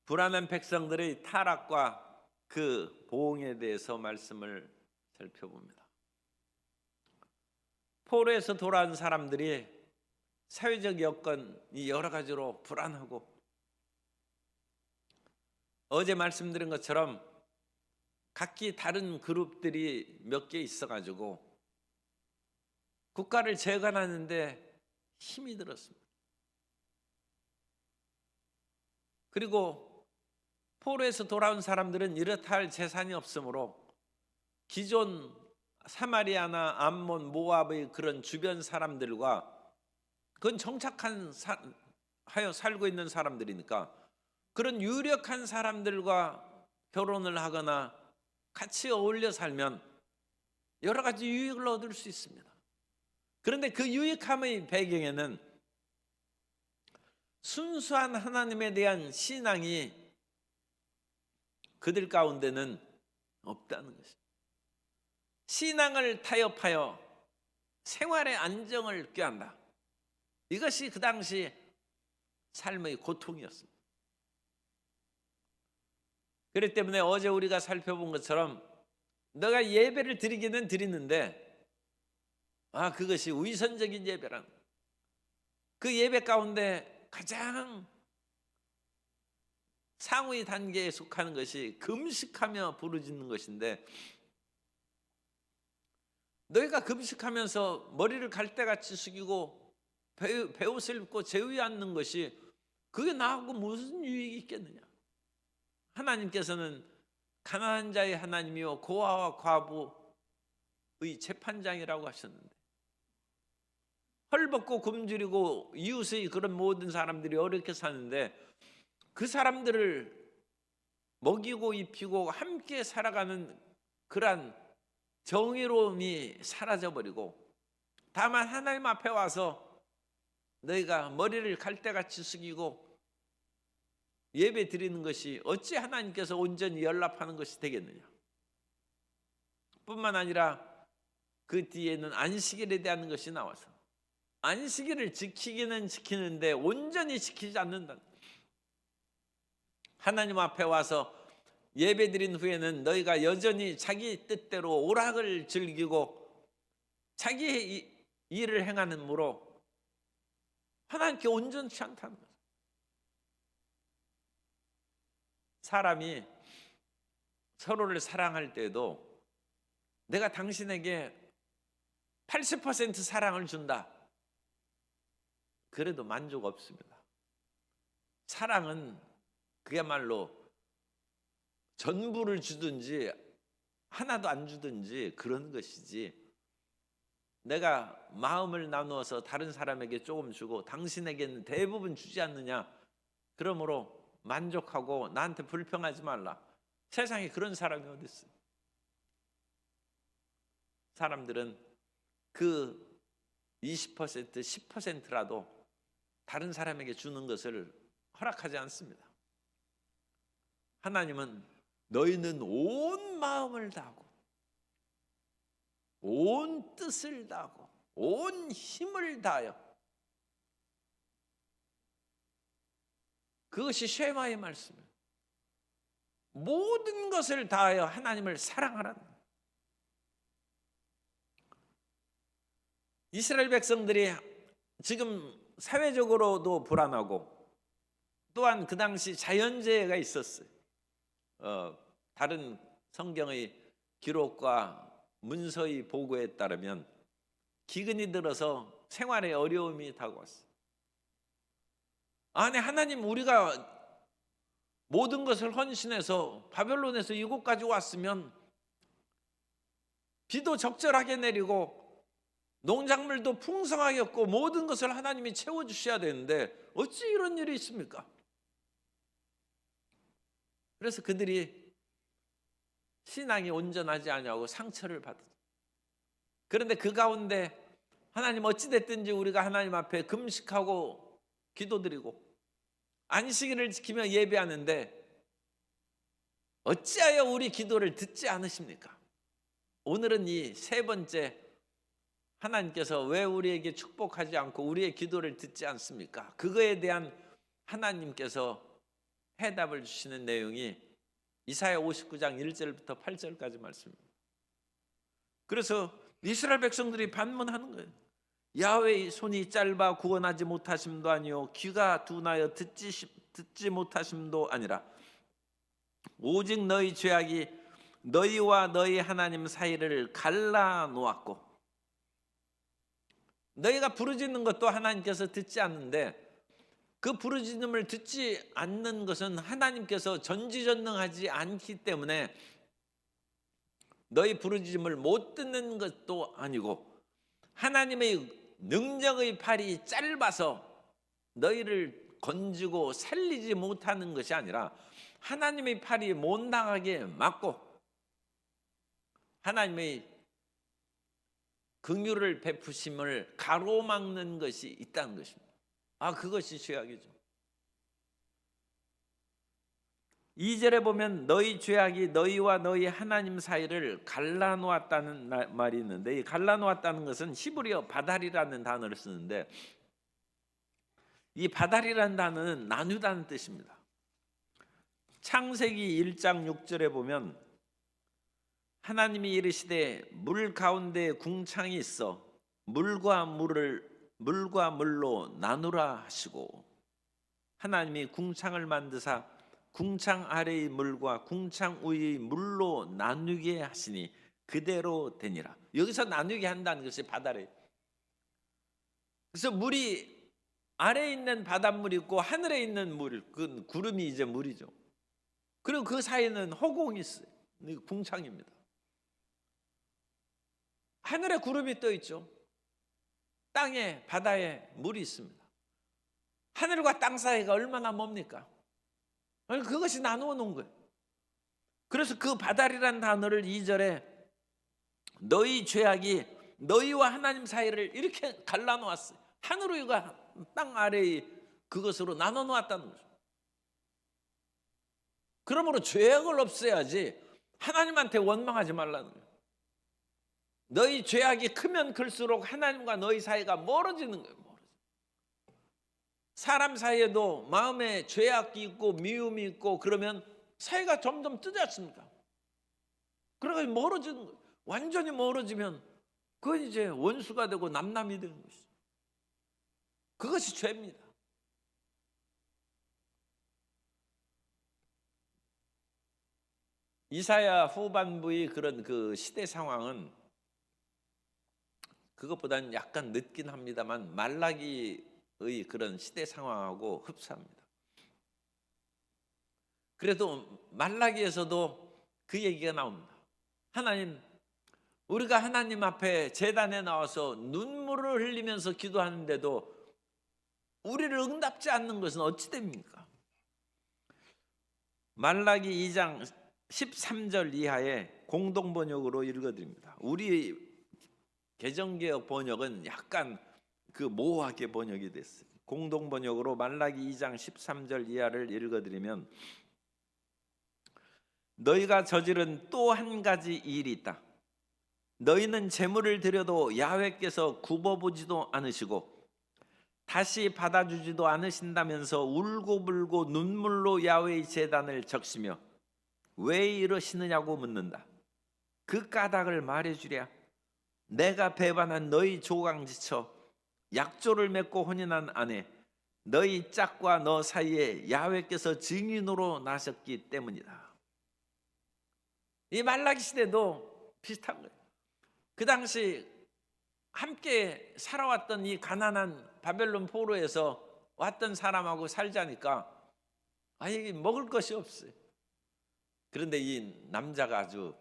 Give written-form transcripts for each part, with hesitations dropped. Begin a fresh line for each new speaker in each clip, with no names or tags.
불안한 백성들의 타락과 그 보응에 대해서 말씀을 살펴봅니다. 포로에서 돌아온 사람들이 사회적 여건이 여러 가지로 불안하고, 어제 말씀드린 것처럼 각기 다른 그룹들이 몇 개 있어가지고 국가를 재건하는데 힘이 들었습니다. 그리고 포로에서 돌아온 사람들은 이렇다 할 재산이 없으므로 기존 사마리아나 암몬, 모압의 그런 주변 사람들과, 그건 하여 살고 있는 사람들이니까 그런 유력한 사람들과 결혼을 하거나 같이 어울려 살면 여러 가지 유익을 얻을 수 있습니다. 그런데 그 유익함의 배경에는 순수한 하나님에 대한 신앙이 그들 가운데는 없다는 것입니다. 신앙을 타협하여 생활의 안정을 꾀한다. 이것이 그 당시 삶의 고통이었습니다. 그렇기 때문에 어제 우리가 살펴본 것처럼 너가 예배를 드리기는 드리는데 그것이 위선적인 예배란, 그 예배 가운데 가장 상위 단계에 속하는 것이 금식하며 부르짖는 것인데, 너희가 금식하면서 머리를 갈대같이 숙이고 베옷을 입고 제위 앉는 것이 그게 나하고 무슨 유익이 있겠느냐. 하나님께서는 가난한 자의 하나님이요 고아와 과부의 재판장이라고 하셨는데, 헐벗고 굶주리고 이웃의 그런 모든 사람들이 어렵게 사는데 그 사람들을 먹이고 입히고 함께 살아가는 그러한 정의로움이 사라져버리고, 다만 하나님 앞에 와서 너희가 머리를 갈대같이 숙이고 예배 드리는 것이 어찌 하나님께서 온전히 연락하는 것이 되겠느냐. 뿐만 아니라 그 뒤에는 안식일에 대한 것이 나와서 안식일을 지키기는 지키는데 온전히 지키지 않는다. 하나님 앞에 와서 예배 드린 후에는 너희가 여전히 자기 뜻대로 오락을 즐기고 자기의 일을 행하는므로 하나님께 온전치 않다는 거죠. 사람이 서로를 사랑할 때도 내가 당신에게 80% 사랑을 준다, 그래도 만족 없습니다. 사랑은 그야말로 전부를 주든지 하나도 안 주든지 그런 것이지, 내가 마음을 나누어서 다른 사람에게 조금 주고 당신에게는 대부분 주지 않느냐, 그러므로 만족하고 나한테 불평하지 말라. 세상에 그런 사람이 어디 있어요? 사람들은 그 20%, 10%라도 다른 사람에게 주는 것을 허락하지 않습니다. 하나님은 너희는 온 마음을 다하고 온 뜻을 다하고 온 힘을 다하여, 그것이 쉐마의 말씀이에요. 모든 것을 다하여 하나님을 사랑하라는 거예요. 이스라엘 백성들이 지금 사회적으로도 불안하고, 또한 그 당시 자연재해가 있었어요. 다른 성경의 기록과 문서의 보고에 따르면 기근이 들어서 생활에 어려움이 다가왔어요. 아니, 하나님, 우리가 모든 것을 헌신해서 바벨론에서 이곳까지 왔으면 비도 적절하게 내리고 농작물도 풍성하겠고 모든 것을 하나님이 채워주셔야 되는데 어찌 이런 일이 있습니까? 그래서 그들이 신앙이 온전하지 않냐고 상처를 받았어요. 그런데 그 가운데 하나님, 어찌됐든지 우리가 하나님 앞에 금식하고 기도드리고 안식일을 지키며 예배하는데 어찌하여 우리 기도를 듣지 않으십니까? 오늘은 이 세 번째, 하나님께서 왜 우리에게 축복하지 않고 우리의 기도를 듣지 않습니까? 그거에 대한 하나님께서 해답을 주시는 내용이 이사야 59장 1절부터 8절까지 말씀입니다. 그래서 이스라엘 백성들이 반문하는 거예요. 야훼의 손이 짧아 구원하지 못하심도 아니요 귀가 둔하여 듣지 못하심도 아니라 오직 너희 죄악이 너희와 너희 하나님 사이를 갈라 놓았고, 너희가 부르짖는 것도 하나님께서 듣지 않는데 그 부르짖음을 듣지 않는 것은 하나님께서 전지전능하지 않기 때문에 너희 부르짖음을 못 듣는 것도 아니고, 하나님의 능력의 팔이 짧아서 너희를 건지고 살리지 못하는 것이 아니라 하나님의 팔이 못 나가게 막고 하나님의 긍휼을 베푸심을 가로막는 것이 있다는 것입니다. 그것이 죄악이죠. 2절에 보면 너희 죄악이 너희와 너희 하나님 사이를 갈라놓았다는 말이 있는데, 이 갈라놓았다는 것은 히브리어 바달이라는 단어를 쓰는데, 이 바달이라는 단어는 나누다는 뜻입니다. 창세기 1장 6절에 보면 하나님이 이르시되 물 가운데 궁창이 있어 물과 물로 나누라 하시고, 하나님이 궁창을 만드사 궁창 아래의 물과 궁창 위의 물로 나누게 하시니 그대로 되니라. 여기서 나누게 한다는 것이 바다래요. 그래서 물이 아래에 있는 바닷물이 있고 하늘에 있는 물, 그 구름이 이제 물이죠. 그리고 그 사이에는 허공이 있어요. 궁창입니다. 하늘에 구름이 떠 있죠. 땅에, 바다에 물이 있습니다. 하늘과 땅 사이가 얼마나 멉니까? 그것이 나누어 놓은 거예요. 그래서 그 바달이라는 단어를 2절에 너희 죄악이 너희와 하나님 사이를 이렇게 갈라놓았어요. 하늘 위가 땅 아래의 그것으로 나눠 놓았다는 거죠. 그러므로 죄악을 없애야지 하나님한테 원망하지 말라는 거예요. 너희 죄악이 크면 클수록 하나님과 너희 사이가 멀어지는 거예요. 사람 사이에도 마음에 죄악이 있고 미움이 있고 그러면 사이가 점점 뜨지 않습니까? 그러니까 멀어지는 거예요. 완전히 멀어지면 그건 이제 원수가 되고 남남이 되는 것이죠. 그것이 죄입니다. 이사야 후반부의 그런 그 시대 상황은 그것보다는 약간 늦긴 합니다만 말라기의 그런 시대 상황하고 흡사합니다. 그래도 말라기에서도 그 얘기가 나옵니다. 하나님, 우리가 하나님 앞에 제단에 나와서 눈물을 흘리면서 기도하는데도 우리를 응답지 않는 것은 어찌 됩니까? 말라기 2장 13절 이하의 공동번역으로 읽어드립니다. 우리 개정개혁 번역은 약간 그 모호하게 번역이 됐어요. 공동번역으로 말라기 2장 13절 이하를 읽어드리면, 너희가 저지른 또 한 가지 일이 있다. 너희는 제물을 드려도 야훼께서 굽어보지도 않으시고 다시 받아주지도 않으신다면서 울고불고 눈물로 야훼의 제단을 적시며 왜 이러시느냐고 묻는다. 그 까닭을 말해주랴. 내가 배반한 너희 조강지처 약조를 맺고 혼인한 아내 너희 짝과 너 사이에 야훼께서 증인으로 나셨기 때문이다. 이 말라기 시대도 비슷한 거예요. 그 당시 함께 살아왔던 이 가난한 바벨론 포로에서 왔던 사람하고 살자니까 이게 먹을 것이 없어요. 그런데 이 남자가 아주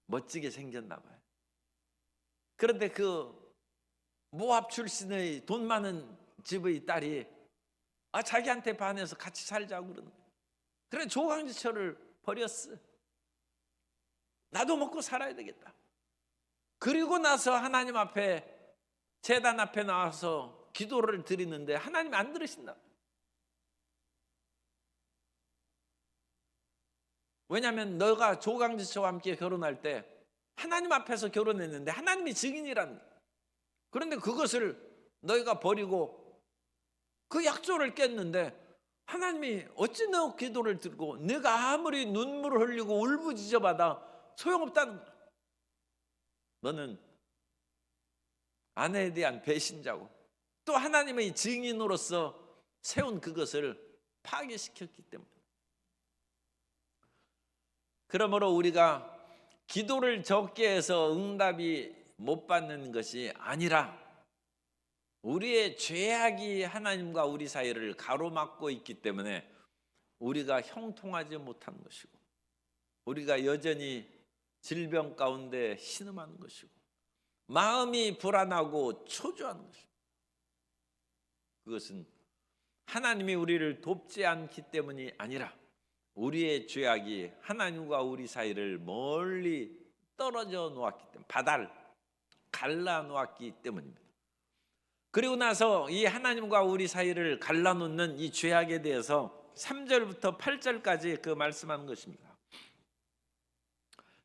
멋지게 생겼나 봐요. 그런데 그 모압 출신의 돈 많은 집의 딸이 자기한테 반해서 같이 살자고 그러는 거예요. 그래 조강지처를 버렸어. 나도 먹고 살아야 되겠다. 그리고 나서 하나님 앞에 제단 앞에 나와서 기도를 드리는데 하나님이 안 들으신다. 왜냐하면 너가 조강지처와 함께 결혼할 때 하나님 앞에서 결혼했는데 하나님이 증인이라는 거예요. 그런데 그것을 너희가 버리고 그 약조를 깼는데 하나님이 어찌 너 기도를 듣고 네가 아무리 눈물을 흘리고 울부짖어봐도 소용없다는 거야. 너는 아내에 대한 배신자고 또 하나님의 증인으로서 세운 그것을 파괴시켰기 때문에. 그러므로 우리가 기도를 적게 해서 응답이 못 받는 것이 아니라 우리의 죄악이 하나님과 우리 사이를 가로막고 있기 때문에 우리가 형통하지 못한 것이고 우리가 여전히 질병 가운데 신음하는 것이고 마음이 불안하고 초조한 것입니다. 그것은 하나님이 우리를 돕지 않기 때문이 아니라 우리의 죄악이 하나님과 우리 사이를 멀리 떨어져 놓았기 때문에 바다를 갈라 놓았기 때문입니다. 그리고 나서 이 하나님과 우리 사이를 갈라놓는 이 죄악에 대해서 3절부터 8절까지 그 말씀하는 것입니다.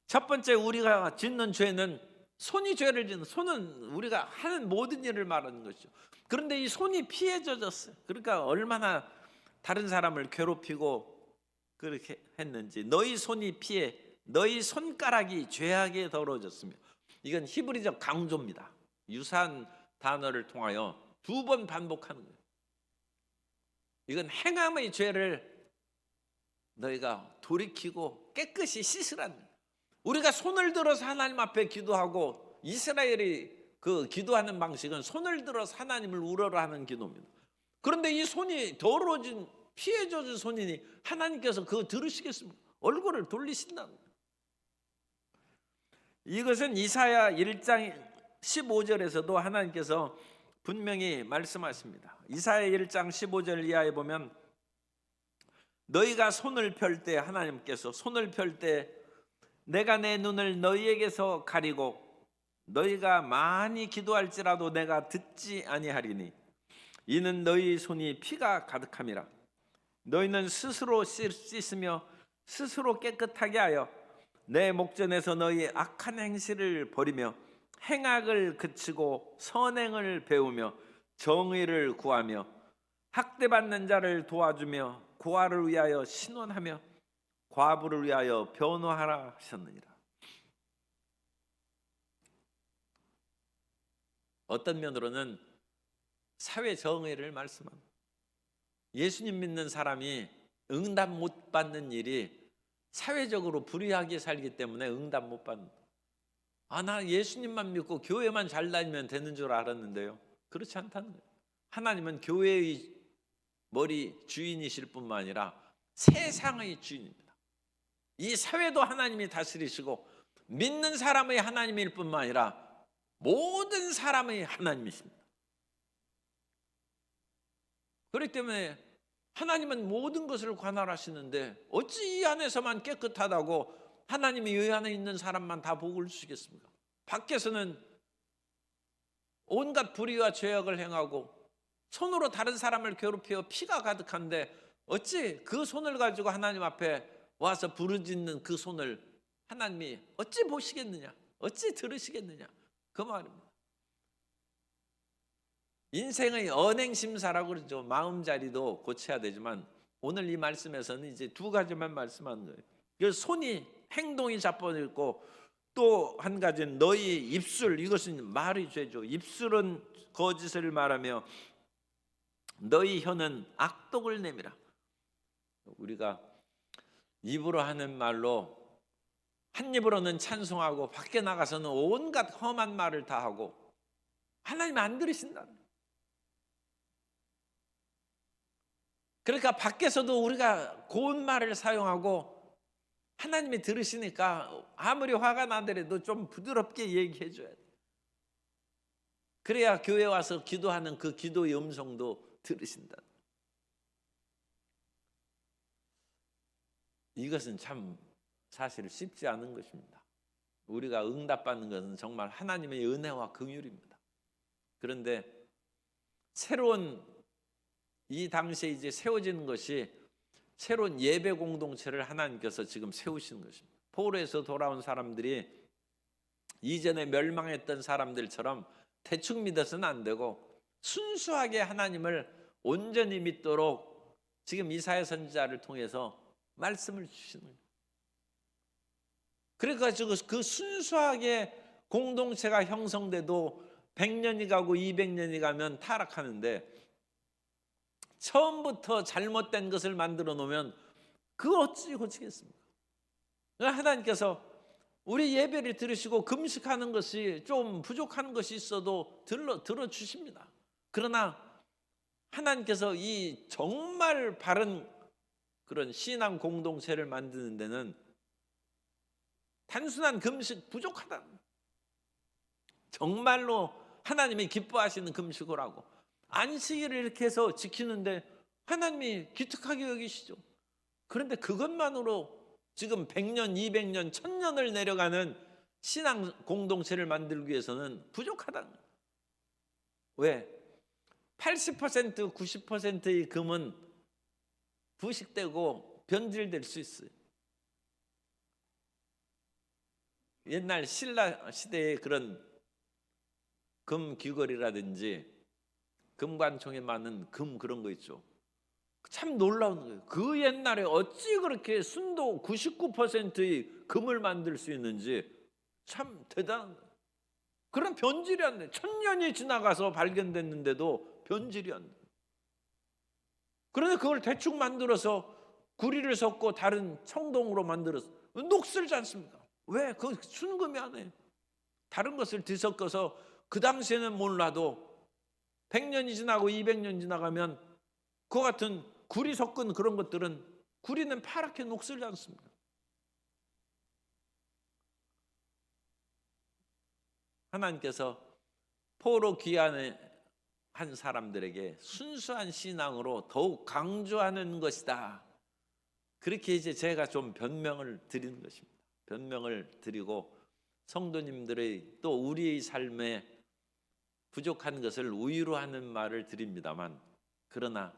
첫 번째 우리가 짓는 죄는 손이 죄를 짓는, 손은 우리가 하는 모든 일을 말하는 것이죠. 그런데 이 손이 피해 젖었어요. 그러니까 얼마나 다른 사람을 괴롭히고 그렇게 했는지. 너희 손이 피해 너희 손가락이 죄악에 더러워졌으며. 이건 히브리적 강조입니다. 유사한 단어를 통하여 2번 반복하는 거예요. 이건 행함의 죄를 너희가 돌이키고 깨끗이 씻으라는 거예요. 우리가 손을 들어서 하나님 앞에 기도하고 이스라엘이 그 기도하는 방식은 손을 들어서 하나님을 우러러 하는 기도입니다. 그런데 이 손이 더러워진 피해 젖은 손이니 하나님께서 그거 들으시겠습니까? 얼굴을 돌리신다는 거예요. 이것은 이사야 1장 15절에서도 하나님께서 분명히 말씀하십니다. 이사야 1장 15절 이하에 보면 너희가 손을 펼 때 하나님께서 손을 펼 때 내가 내 눈을 너희에게서 가리고 너희가 많이 기도할지라도 내가 듣지 아니하리니 이는 너희 손이 피가 가득함이라. 너희는 스스로 씻으며 스스로 깨끗하게 하여 내 목전에서 너희 악한 행실을 버리며 행악을 그치고 선행을 배우며 정의를 구하며 학대받는 자를 도와주며 고아를 위하여 신원하며 과부를 위하여 변호하라 하셨느니라. 어떤 면으로는 사회 정의를 말씀합니다. 예수님 믿는 사람이 응답 못 받는 일이 사회적으로 불의하게 살기 때문에 응답 못 받는. 나 예수님만 믿고 교회만 잘 다니면 되는 줄 알았는데요. 그렇지 않다는 거예요. 하나님은 교회의 머리 주인이실 뿐만 아니라 세상의 주인입니다. 이 사회도 하나님이 다스리시고 믿는 사람의 하나님일 뿐만 아니라 모든 사람의 하나님이십니다. 그렇기 때문에 하나님은 모든 것을 관할하시는데 어찌 이 안에서만 깨끗하다고 하나님이 이 안에 있는 사람만 다 복을 주시겠습니까? 밖에서는 온갖 불의와 죄악을 행하고 손으로 다른 사람을 괴롭히어 피가 가득한데 어찌 그 손을 가지고 하나님 앞에 와서 부르짖는 그 손을 하나님이 어찌 보시겠느냐, 어찌 들으시겠느냐, 그 말입니다. 인생의 언행심사라고 그러죠. 마음자리도 고쳐야 되지만 오늘 이 말씀에서는 이제 2가지만 말씀하는 거예요. 그래서 손이 행동이 자빠졌고 또 한 가지는 너희 입술, 이것은 말이 죄죠. 입술은 거짓을 말하며 너희 혀는 악독을 내밀어. 우리가 입으로 하는 말로 한 입으로는 찬송하고 밖에 나가서는 온갖 험한 말을 다 하고 하나님 안 들으신다는 거예요. 그러니까 밖에서도 우리가 고운 말을 사용하고 하나님이 들으시니까 아무리 화가 나더라도 좀 부드럽게 얘기해 줘야 돼. 그래야 교회 와서 기도하는 그 기도의 음성도 들으신다. 이것은 참 사실 쉽지 않은 것입니다. 우리가 응답받는 것은 정말 하나님의 은혜와 긍휼입니다. 그런데 새로운 이 당시에 이제 세워지는 것이 새로운 예배 공동체를 하나님께서 지금 세우시는 것입니다. 포로에서 돌아온 사람들이 이전에 멸망했던 사람들처럼 대충 믿어서는 안 되고 순수하게 하나님을 온전히 믿도록 지금 이사야 선지자를 통해서 말씀을 주시는 거예요. 그래가지고 그 순수하게 공동체가 형성돼도 100년이 가고 200년이 가면 타락하는데, 처음부터 잘못된 것을 만들어 놓으면 그걸 어찌 고치겠습니까? 하나님께서 우리 예배를 들으시고 금식하는 것이 좀 부족한 것이 있어도 들어주십니다. 그러나 하나님께서 이 정말 바른 그런 신앙 공동체를 만드는 데는 단순한 금식 부족하다. 정말로 하나님이 기뻐하시는 금식을 하고 안식일을 이렇게 해서 지키는데 하나님이 기특하게 여기시죠. 그런데 그것만으로 지금 100년, 200년, 1000년을 내려가는 신앙 공동체를 만들기 위해서는 부족하다. 왜? 80%, 90%의 금은 부식되고 변질될 수 있어요. 옛날 신라 시대의 그런 금 귀걸이라든지 금관총에 많은 금 그런 거 있죠. 참 놀라운 거예요. 그 옛날에 어찌 그렇게 순도 99%의 금을 만들 수 있는지 참 대단한 거예요. 그런 변질이 안 돼. 1000년이 지나가서 발견됐는데도 변질이 안 돼. 그런데 그걸 대충 만들어서 구리를 섞고 다른 청동으로 만들어서 녹슬지 않습니까? 왜? 그 순금이 아니에요. 다른 것을 뒤섞어서 그 당시에는 몰라도 100년이 지나고 200년 지나가면 그 같은 구리 섞은 그런 것들은 구리는 파랗게 녹슬지 않습니다. 하나님께서 포로 귀환한 사람들에게 순수한 신앙으로 더욱 강조하는 것이다. 그렇게 이제 제가 좀 변명을 드리는 것입니다. 변명을 드리고 성도님들의 또 우리의 삶에 부족한 것을 우유로 하는 말을 드립니다만, 그러나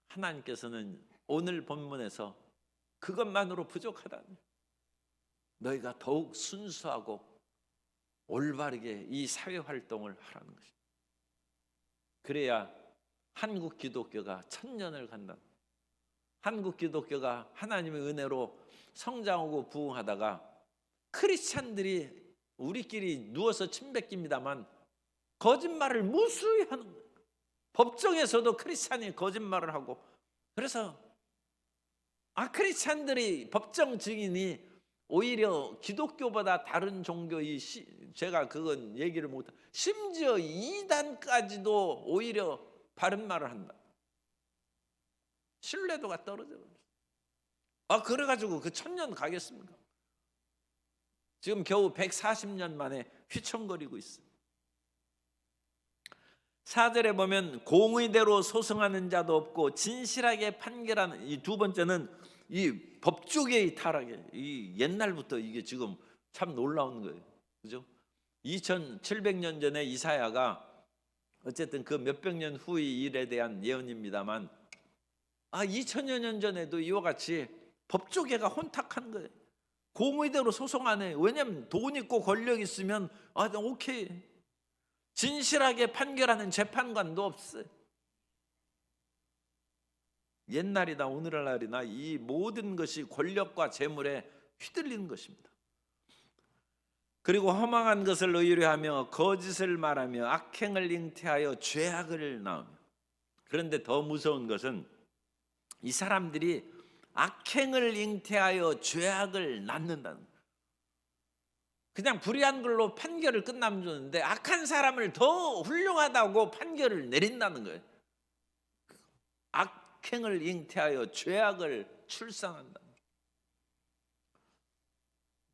하나님께서는 오늘 본문에서 그것만으로 부족하다니, 너희가 더욱 순수하고 올바르게 이 사회활동을 하라는 것입니다. 그래야 한국 기독교가 1000년을 간다. 한국 기독교가 하나님의 은혜로 성장하고 부흥하다가 크리스찬들이 우리끼리 누워서 침뱉깁니다만 거짓말을 무수히 하는 거예요. 법정에서도 크리스찬이 거짓말을 하고, 그래서 크리스찬들이 법정 증인이 오히려 기독교보다 다른 종교의 제가 그건 얘기를 못, 심지어 이단까지도 오히려 바른 말을 한다. 신뢰도가 떨어져요. 그래가지고 그 1000년 가겠습니까? 지금 겨우 140년 만에 휘청거리고 있어요. 4절에 보면 공의대로 소송하는 자도 없고 진실하게 판결하는, 이 두 번째는 이 법조계의 타락이에요. 이 옛날부터 이게 지금 참 놀라운 거예요. 그죠? 2700년 전에 이사야가 어쨌든 그 몇백 년 후의 일에 대한 예언입니다만 2000여 년 전에도 이와 같이 법조계가 혼탁한 거예요. 공의대로 소송 안 해요. 왜냐하면 돈 있고 권력 있으면 오케이. 진실하게 판결하는 재판관도 없어요. 옛날이나 오늘날이나 이 모든 것이 권력과 재물에 휘둘리는 것입니다. 그리고 허망한 것을 의뢰하며 거짓을 말하며 악행을 잉태하여 죄악을 낳으며. 그런데 더 무서운 것은 이 사람들이 악행을 잉태하여 죄악을 낳는다는 거예요. 그냥 불의한 걸로 판결을 끝나면 좋은데 악한 사람을 더 훌륭하다고 판결을 내린다는 거예요. 악행을 잉태하여 죄악을 출산한다.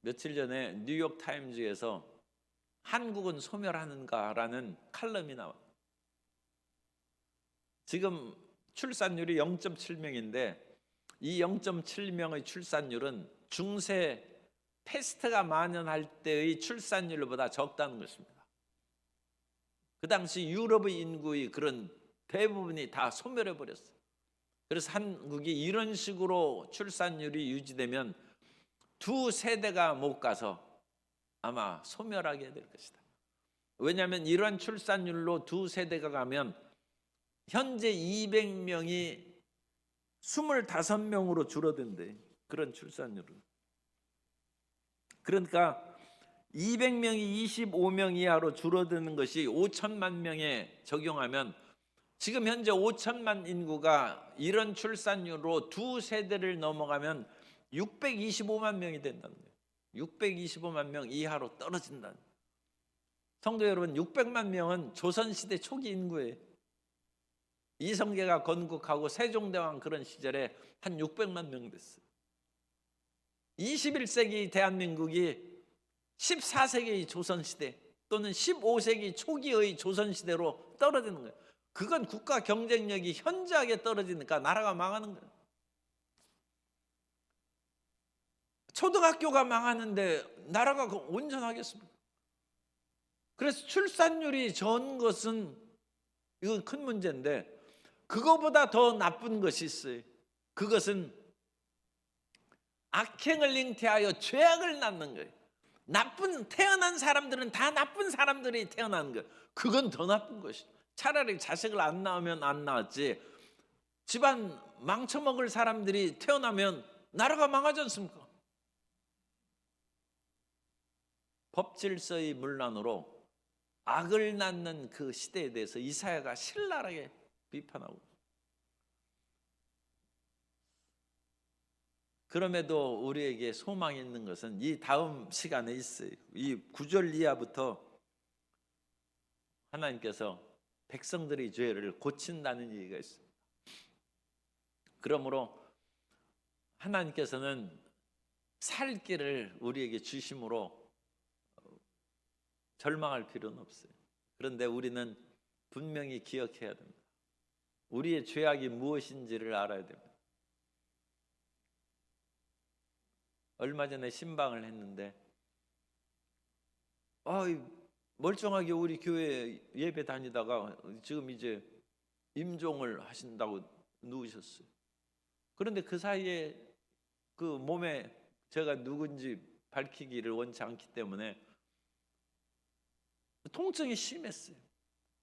며칠 전에 뉴욕 타임즈에서 한국은 소멸하는가라는 칼럼이 나와요. 지금 출산율이 0.7명인데 이 0.7명의 출산율은 중세 패스트가 만연할 때의 출산율보다 적다는 것입니다. 그 당시 유럽의 인구의 그런 대부분이 다 소멸해 버렸어요. 그래서 한국이 이런 식으로 출산율이 유지되면 두 세대가 못 가서 아마 소멸하게 될 것이다. 왜냐하면 이러한 출산율로 두 세대가 가면 현재 200명이 25명으로 줄어든대. 그런 출산율은. 그러니까 200명이 25명 이하로 줄어드는 것이 5천만 명에 적용하면 지금 현재 5천만 인구가 이런 출산율로 두 세대를 넘어가면 625만 명이 된다는 거예요. 625만 명 이하로 떨어진다는 거예요. 성도 여러분, 600만 명은 조선시대 초기 인구예요. 이성계가 건국하고 세종대왕 그런 시절에 한 600만 명 됐어요. 21세기 대한민국이 14세기 조선시대 또는 15세기 초기의 조선시대로 떨어지는 거예요. 그건 국가 경쟁력이 현저하게 떨어지니까 나라가 망하는 거예요. 초등학교가 망하는데 나라가 온전하겠습니까? 그래서 출산율이 적은 것은 이건 큰 문제인데, 그거보다 더 나쁜 것이 있어요. 그것은 악행을 잉태하여 죄악을 낳는 거예요. 태어난 사람들은 다 나쁜 사람들이 태어나는 거예요. 그건 더 나쁜 것이죠. 차라리 자식을 안 낳으면 안 낳았지, 집안 망쳐먹을 사람들이 태어나면 나라가 망하지 않습니까? 법질서의 문란으로 악을 낳는 그 시대에 대해서 이사야가 신랄하게 비판하고, 그럼에도 우리에게 소망이 있는 것은 이 다음 시간에 있어요. 이 9절 이하부터 하나님께서 백성들의 죄를 고친다는 얘기가 있습니다. 그러므로 하나님께서는 살 길을 우리에게 주심으로 절망할 필요는 없어요. 그런데 우리는 분명히 기억해야 됩니다. 우리의 죄악이 무엇인지를 알아야 됩니다. 얼마 전에 신방을 했는데 멀쩡하게 우리 교회 예배 다니다가 지금 이제 임종을 하신다고 누우셨어요. 그런데 그 사이에 그 몸에 제가 누군지 밝히기를 원치 않기 때문에 통증이 심했어요.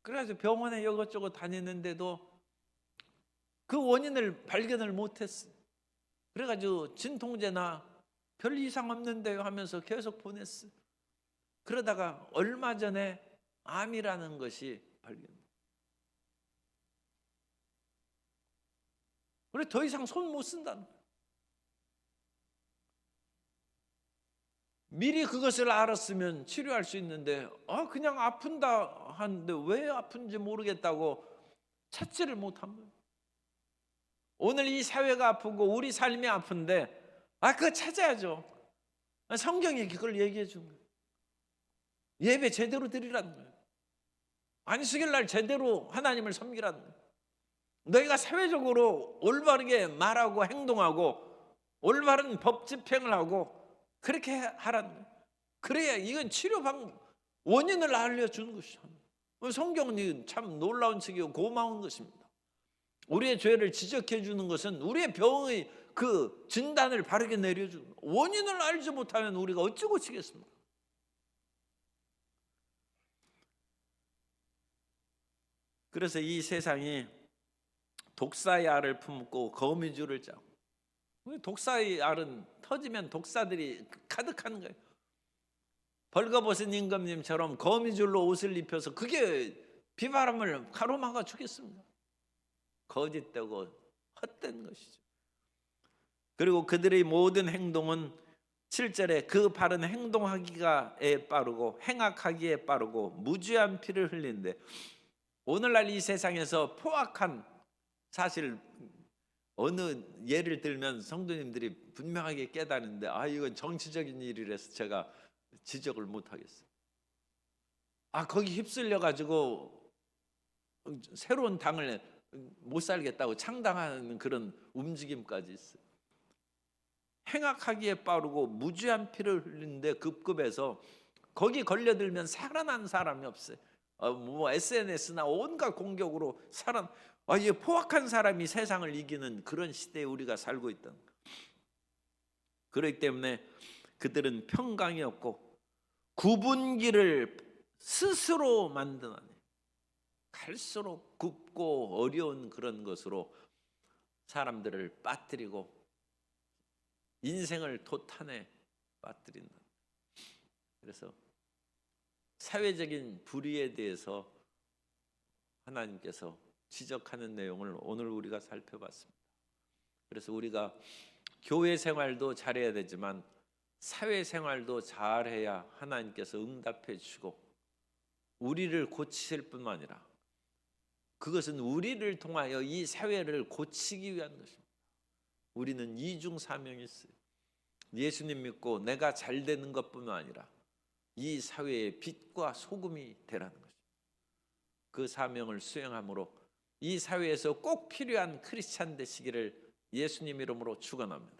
그래서 병원에 이것저것 다니는데도 그 원인을 발견을 못했어요. 그래가지고 진통제나 별 이상 없는데요 하면서 계속 보냈어요. 그러다가 얼마 전에 암이라는 것이 발견돼요. 그래 더 이상 손 못 쓴다는 거예요. 미리 그것을 알았으면 치료할 수 있는데 그냥 아픈다 하는데 왜 아픈지 모르겠다고 찾지를 못한 거예요. 오늘 이 사회가 아프고 우리 삶이 아픈데 그거 찾아야죠. 성경이 그걸 얘기해 준 거예요. 예배 제대로 드리라는 거예요. 안식일 날 제대로 하나님을 섬기라는 거예요. 너희가 사회적으로 올바르게 말하고 행동하고 올바른 법 집행을 하고 그렇게 하라는 거예요. 그래야 이건 치료 방법, 원인을 알려주는 것이죠. 성경은 참 놀라운 책이고 고마운 것입니다. 우리의 죄를 지적해 주는 것은 우리의 병의 그 진단을 바르게 내려주는 거예요. 원인을 알지 못하면 우리가 어찌 고치겠습니까? 그래서 이 세상이 독사의 알을 품고 거미줄을 짜고, 독사의 알은 터지면 독사들이 가득하는 거예요. 벌거벗은 임금님처럼 거미줄로 옷을 입혀서 그게 비바람을 가로막아 주겠습니다. 거짓되고 헛된 것이죠. 그리고 그들의 모든 행동은 7절에 그 바른 행동하기에 빠르고 행악하기에 빠르고 무죄한 피를 흘리는데, 오늘날 이 세상에서 포악한, 사실 어느 예를 들면 성도님들이 분명하게 깨닫는데 이건 정치적인 일이라서 제가 지적을 못하겠어요. 거기 휩쓸려 가지고 새로운 당을 못 살겠다고 창당하는 그런 움직임까지 있어요. 행악하기에 빠르고 무죄한 피를 흘리는데 급급해서 거기 걸려들면 살아난 사람이 없어요. SNS나 온갖 공격으로 이 포악한 사람이 세상을 이기는 그런 시대에 우리가 살고 있다. 그렇기 때문에 그들은 평강이 없고 구분기를 스스로 만드나니, 갈수록 굽고 어려운 그런 것으로 사람들을 빠뜨리고 인생을 도탄에 빠뜨린다. 그래서 사회적인 불의에 대해서 하나님께서 지적하는 내용을 오늘 우리가 살펴봤습니다. 그래서 우리가 교회 생활도 잘해야 되지만 사회 생활도 잘해야 하나님께서 응답해 주시고 우리를 고치실 뿐만 아니라 그것은 우리를 통하여 이 사회를 고치기 위한 것입니다. 우리는 이중 사명이 있어요. 예수님 믿고 내가 잘 되는 것뿐만 아니라 이 사회의 빛과 소금이 되라는 것입니다. 그 사명을 수행함으로 이 사회에서 꼭 필요한 크리스찬 되시기를 예수님 이름으로 축원합니다.